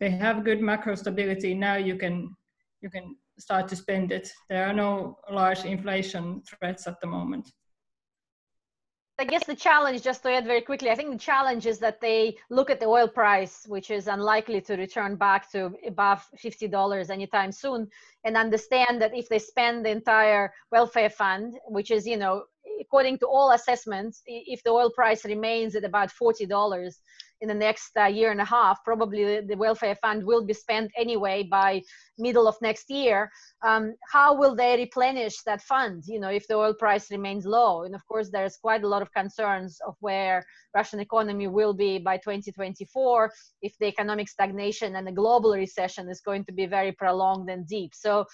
They have good macro stability. Now you can start to spend it. There are no large inflation threats at the moment. I guess the challenge, just to add very quickly, I think the challenge is that they look at the oil price, which is unlikely to return back to above $50 anytime soon, and understand that if they spend the entire welfare fund, which is, you know, according to all assessments, if the oil price remains at about $40 in the next year and a half, probably the welfare fund will be spent anyway by middle of next year. How will they replenish that fund, you know, if the oil price remains low? And of course, there's quite a lot of concerns of where Russian economy will be by 2024, if the economic stagnation and the global recession is going to be very prolonged and deep. So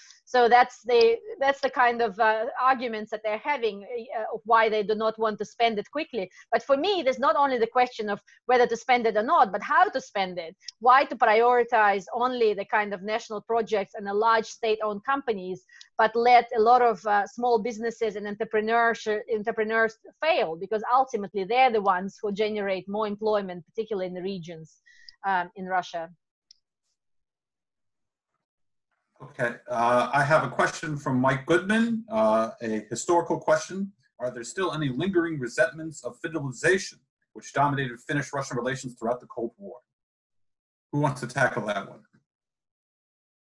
that's the kind of arguments that they're having of why they do not want to spend it quickly. But for me, there's not only the question of whether to spend it or not, but how to spend it. Why to prioritize only the kind of national projects and the large state-owned companies, but let a lot of small businesses and entrepreneurs fail, because ultimately they're the ones who generate more employment, particularly in the regions in Russia. Okay, I have a question from Mike Goodman, a historical question. Are there still any lingering resentments of Federalization, which dominated Finnish-Russian relations throughout the Cold War? Who wants to tackle that one?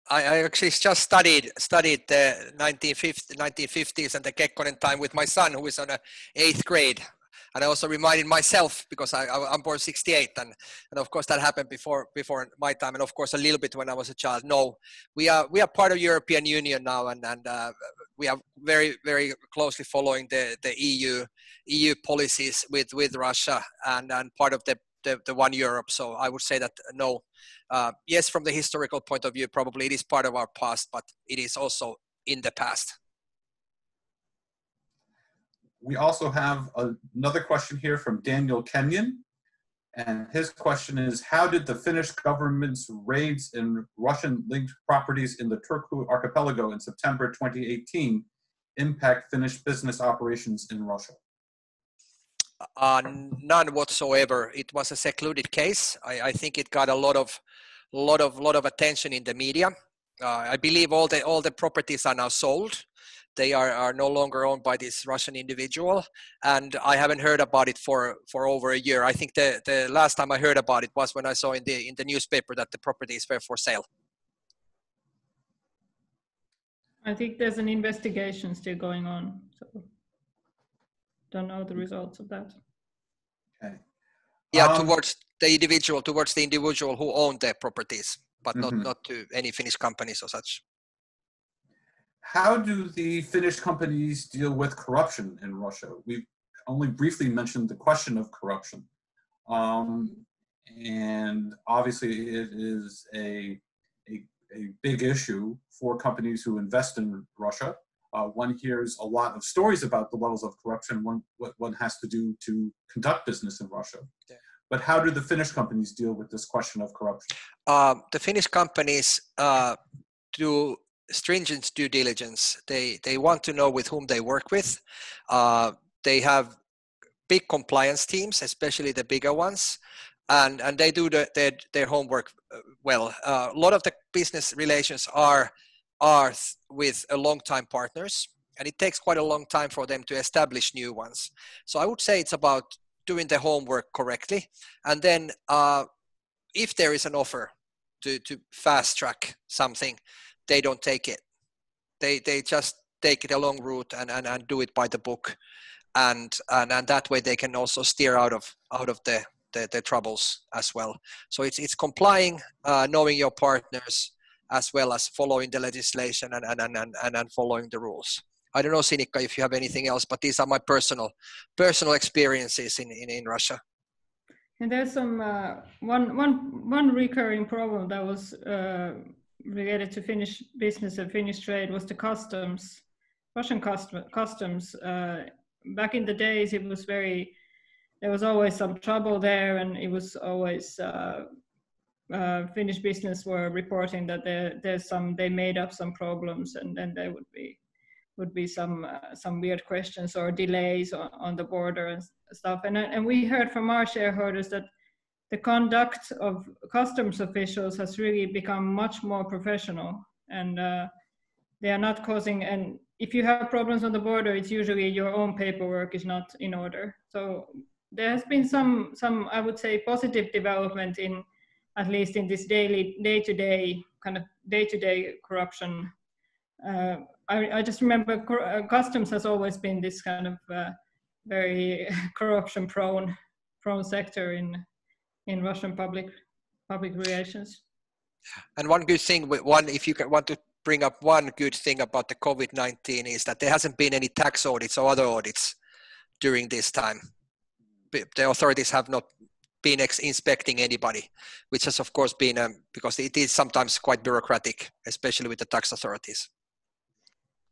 I actually just studied the 1950s and the Kekkonen time with my son, who is on 8th grade. And I also reminded myself, because I'm born 68, and of course that happened before my time, and of course a little bit when I was a child. No, we are part of European Union now, and we are very, very closely following the EU policies with Russia, and part of the One Europe. So I would say that no, yes, from the historical point of view, probably it is part of our past, but it is also in the past. We also have another question here from Daniel Kenyon. And his question is, how did the Finnish government's raids in Russian-linked properties in the Turku archipelago in September 2018 impact Finnish business operations in Russia? None whatsoever. It was a secluded case. I think it got a lot of attention in the media. I believe all the properties are now sold. They are no longer owned by this Russian individual, and I haven't heard about it for over a year. I think the last time I heard about it was when I saw in the newspaper that the properties were for sale. I think there's an investigation still going on, so don't know the results of that. Okay. Yeah, towards the individual who owned the properties, but not to any Finnish companies or such. How do the Finnish companies deal with corruption in Russia? We've only briefly mentioned the question of corruption. And obviously it is a big issue for companies who invest in Russia. One hears a lot of stories about the levels of corruption, what one has to do to conduct business in Russia. Yeah. But how do the Finnish companies deal with this question of corruption? The Finnish companies do stringent due diligence. They want to know with whom they work with. They have big compliance teams, especially the bigger ones, and they do their homework well. A lot of the business relations are with long-time partners, and it takes quite a long time for them to establish new ones. So I would say it's about doing the homework correctly, and then if there is an offer to fast track something, they don't take it. They just take it a long route and do it by the book, and that way they can also steer out of the troubles as well. So it's complying, knowing your partners, as well as following the legislation and following the rules. I don't know, Sinikka, if you have anything else, but these are my personal experiences in Russia. And there's some one recurring problem that was related to Finnish business and Finnish trade was the customs, Russian customs. Back in the days, there was always some trouble there, and it was always Finnish business were reporting that they made up some problems, and then there would be some weird questions or delays on the border and stuff. And we heard from our shareholders that the conduct of customs officials has really become much more professional, and they are not causing, and if you have problems on the border, it's usually your own paperwork is not in order. So there has been some I would say positive development in, at least in this day-to-day corruption. I just remember customs has always been this kind of very corruption prone sector in Russian public relations. And one good thing, if you want to bring up one good thing about the COVID-19 is that there hasn't been any tax audits or other audits during this time. The authorities have not been inspecting anybody, which has of course been, because it is sometimes quite bureaucratic, especially with the tax authorities.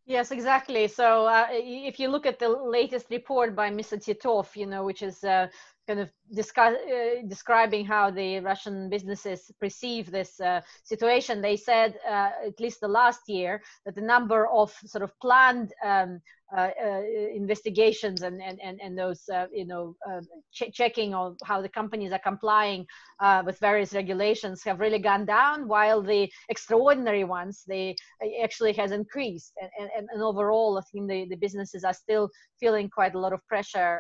Yes, exactly. So if you look at the latest report by Mr. Titov, which is kind of describing how the Russian businesses perceive this situation, they said, at least the last year, that the number of sort of planned investigations and those checking on how the companies are complying with various regulations have really gone down, while the extraordinary ones, they actually has increased, and overall I think the businesses are still feeling quite a lot of pressure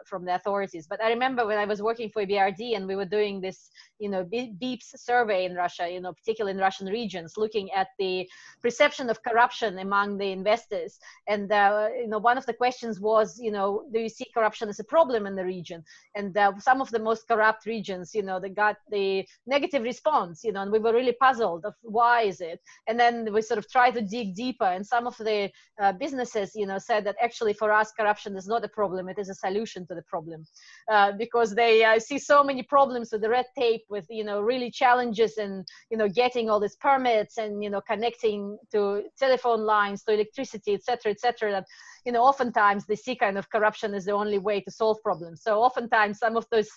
from the authorities. But I remember when I was working for BRD and we were doing this BEEPS survey in Russia, particularly in Russian regions, looking at the perception of corruption among the investors. And one of the questions was, do you see corruption as a problem in the region? And some of the most corrupt regions, they got the negative response, and we were really puzzled of why is it. And then we sort of tried to dig deeper, and some of the businesses, said that actually for us corruption is not a problem; it is a solution to the problem, because they see so many problems with the red tape, with really challenges in getting all these permits and connecting to telephone lines, to electricity, etc., that oftentimes they see kind of corruption as the only way to solve problems. So oftentimes some of those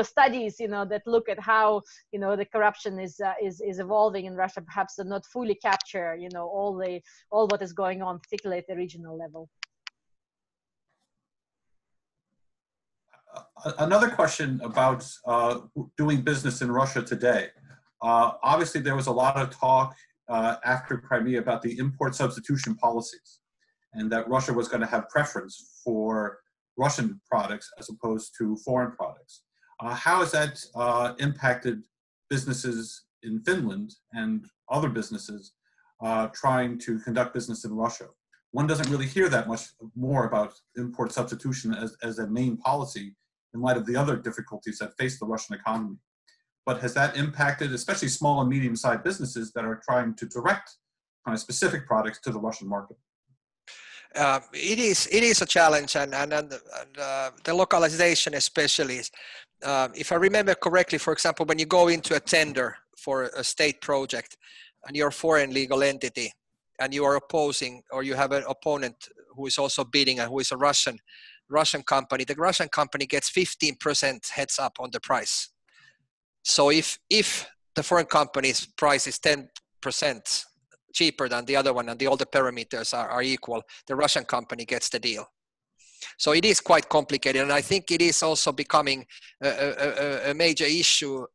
studies that look at how the corruption is evolving in Russia perhaps do not fully capture all what is going on, particularly at the regional level. Another question about doing business in Russia today. Obviously, there was a lot of talk after Crimea about the import substitution policies, and that Russia was going to have preference for Russian products as opposed to foreign products. How has that impacted businesses in Finland and other businesses trying to conduct business in Russia? One doesn't really hear that much more about import substitution as a main policy in light of the other difficulties that face the Russian economy. But has that impacted especially small and medium-sized businesses that are trying to direct kind of specific products to the Russian market? It is a challenge, and the localization especially. If I remember correctly, for example, when you go into a tender for a state project and you're a foreign legal entity and you are opposing, or you have an opponent who is also bidding and who is a Russian company, the Russian company gets 15% heads up on the price. So if the foreign company's price is 10% cheaper than the other one and all the parameters are equal, the Russian company gets the deal. So it is quite complicated, and I think it is also becoming a major issue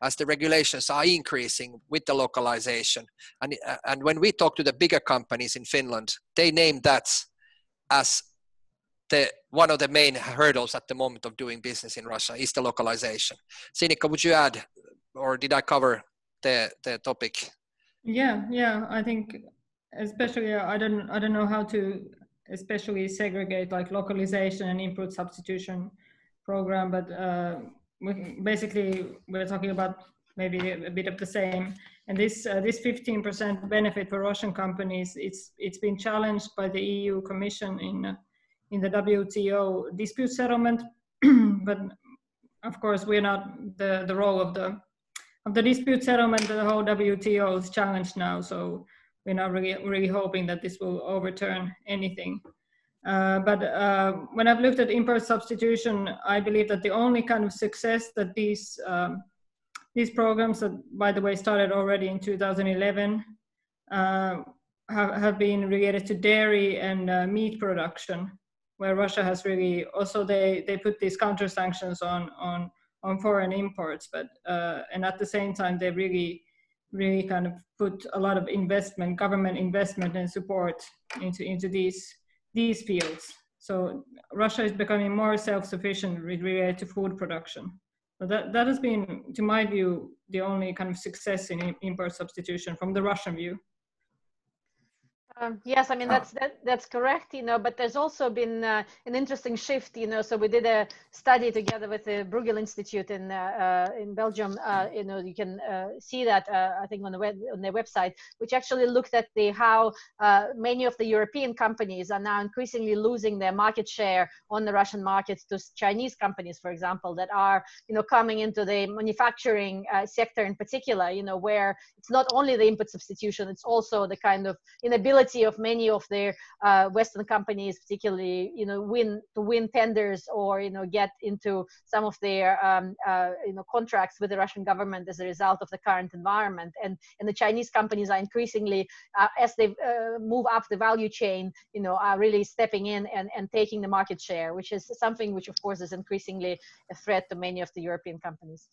as the regulations are increasing with the localization. And when we talk to the bigger companies in Finland, they name that as one of the main hurdles at the moment of doing business in Russia is the localization. Sinikka, would you add, or did I cover the topic? Yeah. I think especially I don't know how to especially segregate like localization and import substitution program, but basically we're talking about maybe a bit of the same. And this 15% benefit for Russian companies, it's been challenged by the EU Commission in the WTO dispute settlement, but of course we're not the role of the dispute settlement. The whole WTO is challenged now, so we're not really hoping that this will overturn anything. But when I've looked at import substitution, I believe that the only kind of success that these programs, that by the way started already in 2011, have been related to dairy and meat production, where Russia has really also they put these counter sanctions on foreign imports, but and at the same time they really really kind of put a lot of investment, government investment and support into these fields. So Russia is becoming more self-sufficient related to food production. So that has been, to my view, the only kind of success in import substitution from the Russian view. Yes, I mean, that's correct, you know, but there's also been an interesting shift, you know, so we did a study together with the Bruegel Institute in Belgium, you know, you can see that, I think on their website, which actually looked at how many of the European companies are now increasingly losing their market share on the Russian markets to Chinese companies, for example, that are, you know, coming into the manufacturing sector in particular, you know, where it's not only the input substitution, it's also the kind of inability of many of their Western companies, particularly, you know, win tenders or, you know, get into some of their, you know, contracts with the Russian government as a result of the current environment. And the Chinese companies are increasingly, as they move up the value chain, you know, are really stepping in and taking the market share, which is something which, of course, is increasingly a threat to many of the European companies.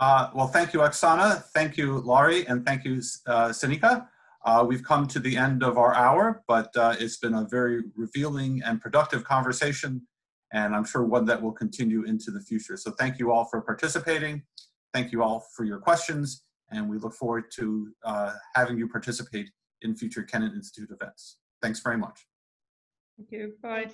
Well, thank you, Oksana. Thank you, Laurie, and thank you, Sinika. We've come to the end of our hour, but it's been a very revealing and productive conversation, and I'm sure one that will continue into the future. So thank you all for participating. Thank you all for your questions, and we look forward to having you participate in future Kennan Institute events. Thanks very much. Thank you. Bye.